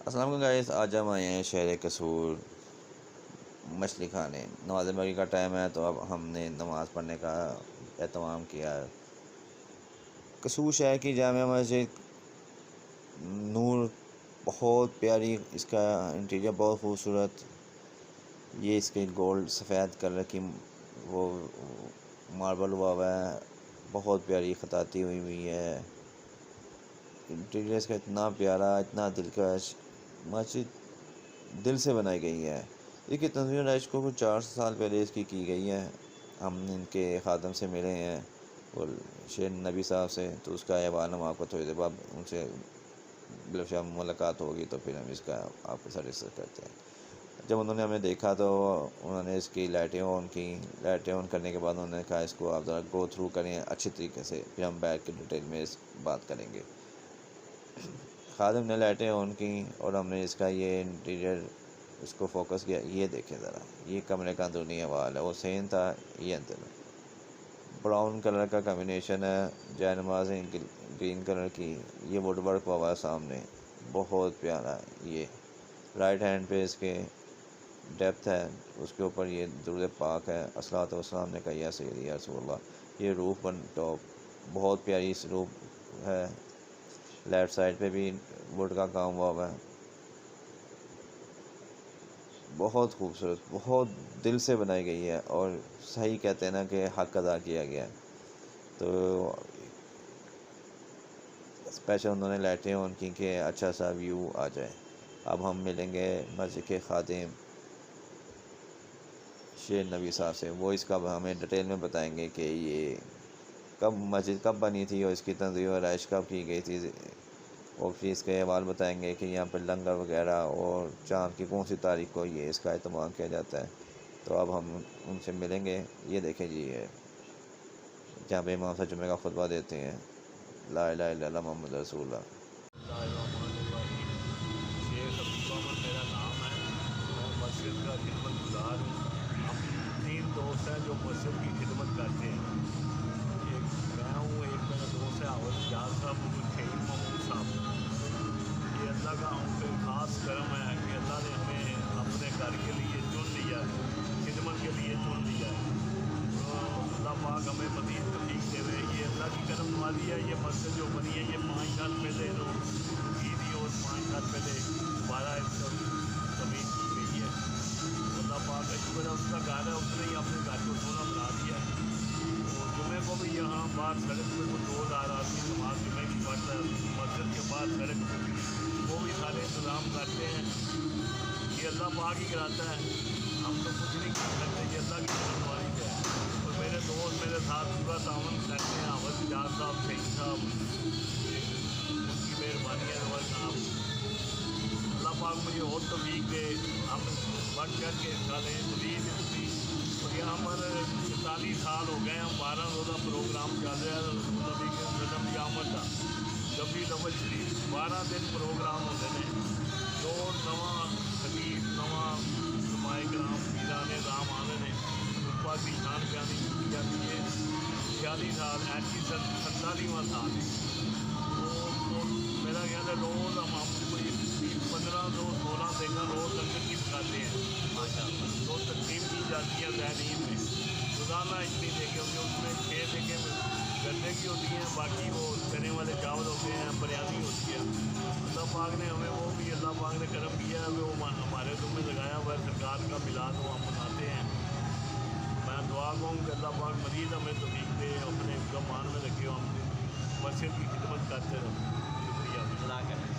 السلام علیکم گائز، آج ہم آئے ہیں شہر قصور مچھلی کھانے۔ نماز مغرب کا ٹائم ہے تو اب ہم نے نماز پڑھنے کا اہتمام کیا ہے۔ قصور شہر کی جامع مسجد نور بہت پیاری، اس کا انٹیریئر بہت خوبصورت، یہ اس کے گولڈ سفید کلر کی وہ ماربل ہوا ہوا ہے، بہت پیاری خطاطی ہوئی ہے۔ انٹیریئر اس کا اتنا پیارا، اتنا دلکش، مسجد دل سے بنائی گئی ہے۔ اس کی تنظیم رائج کو کچھ 4 سال پہلے اس کی گئی ہے۔ ہم ان کے خادم سے ملے ہیں اور شیر نبی صاحب سے، تو اس کا احوال ہم آپ کو تھوڑی دیر بعد ان سے بلکہ ملاقات ہوگی تو پھر ہم اس کا آپ کے ساتھ ڈسکس کرتے ہیں۔ جب انہوں نے ہمیں دیکھا تو انہوں نے اس کی لائٹیں آن کی، لائٹیں آن کرنے کے بعد انہوں نے کہا اس کو آپ ذرا گو تھرو کریں اچھی طریقے سے، پھر ہم بیٹھ کے ڈیٹیل میں اس بات کریں گے۔ خادم نے لائٹیں آن کی اور ہم نے اس کا یہ انٹیریئر اس کو فوکس کیا۔ یہ دیکھیں ذرا، یہ کمرے کا اندرونی حوال ہے، وہ سیم تھا، یہ اندر براؤن کلر کا کمبینیشن ہے، جائے نمازیں گرین کلر کی، یہ ووڈ ورک ہوا ہے سامنے، بہت پیارا ہے۔ یہ رائٹ ہینڈ پہ اس کے ڈیپتھ ہے، اس کے اوپر یہ درود پاک ہے، الصلوۃ والسلام نے کہا یا سیدی یا رسول اللہ۔ یہ روف پر ٹاپ بہت پیاری اس روف ہے، لیفٹ سائڈ پہ بھی ووڈ کا کام ہوا ہوا ہے، بہت خوبصورت، بہت دل سے بنائی گئی ہے، اور صحیح کہتے ہیں نا کہ حق ادا کیا گیا ہے۔ تو اسپیشل انہوں نے لائٹیں آن کی کہ اچھا سا ویو آ جائے۔ اب ہم ملیں گے مسجد کے خادم شیر نبی صاحب سے، وہ اس کا ہمیں ڈیٹیل میں بتائیں گے کہ یہ کب مسجد کب بنی تھی اور اس کی تنظیم و رائج کب کی گئی تھی، اور پھر اس کے احوال بتائیں گے کہ یہاں پہ لنگر وغیرہ اور چاند کی کون سی تاریخ کو یہ اس کا اہتمام کیا جاتا ہے۔ تو اب ہم ان سے ملیں گے۔ یہ دیکھیں جی، یہ جہاں پہ امام صاحب جمعہ کا خطبہ دیتے ہیں، لا الہ الا اللہ محمد رسول اللہ۔ شیخ حبیب احمد میرا نام ہے، میں مسجد کا خدمت گزار ہوں۔ ہم 3 دوست ہیں جو مسجد کی خدمت کرتے ہیں۔ ایک میں ہوں، ایک میرا دوست ہے عوض جاز صاحب، اور شہید محمود صاحب۔ یہ اللہ کا ہم پہ خاص کرم ہے کہ اللہ نے ہمیں اپنے گھر کے لیے چن لیا ہے، خدمت کے لیے چن لیا ہے۔ تو اللہ پاک ہمیں مزید توفیق دے رہے۔ یہ اللہ کی کرم نوازی ہے۔ یہ مسجد جو بنی ہے یہ 5 سال پہلے کی تھی، اور 5 سال پہلے دوبارہ اس کو تمیز کی گئی ہے۔ اللہ پاک کا شکر ہے، اس کا گھر ہے، اس نے ہی اپنے گھر کو سونا بنا دیا ہے۔ اور جمعے کو بھی یہاں باہر سڑک پہ کچھ 2000 آدمی نماز جمعے کی پڑھتا ہے مسجد کے باہر سڑک پہ، وہ بھی سارے انتظام کرتے ہیں۔ یہ اللہ پاک ہی کراتا ہے، ہم تو کچھ نہیں کر سکتے، یہ اللہ کی رحمت ہے۔ اور میرے دوست میرے ساتھ پورا تعاون کرتے ہیں، عوض جاز صاحب، شہید صاحب، ان کی مہربانی ہے۔ اللہ پاک مجھے اور توفیق دے، ہم بڑھ چڑھ کے چلیں مزید بھی۔ اور یہاں پر 41 سال ہو گئے ہیں، 12 روزہ پروگرام چل رہا ہے نبی کے جنم کی آمد کا، ربیع الاول شریف 12 دن پروگرام ہوتے ہیں۔ روز نواں خطیب، نواں علماء کرام، پیران رام آنے نے اوپر کی شان بیانی کی جاتی ہے۔ 46 سال ایسی 47واں سال ہے۔ تو میرا خیال ہے روز ہم کوئی 15 روز 16 دن روز لنگر کی پکاتے ہیں، تو تقسیم کی جاتی ہے ذہنین میں روزانہ اتنی دیکھیں ہوگی، اس میں 6 دیکھیں گندے کی ہوتی ہیں، باقی وہ چنے والے چاول ہوتے ہیں، بریانی ہوتی ہے۔ اللہ پاک نے ہمیں وہ بھی اللہ پاک نے کرم کیا ہے، وہ ہمارے ذمہ لگایا ہوا ہے، سرکار کا میلاد وہ ہم مناتے ہیں۔ میں دعا کروں کہ اللہ پاک مزید ہمیں توفیق دے، اپنے گمان میں رکھے، ہم مسجد کی خدمت کرتے رہو۔ شکریہ۔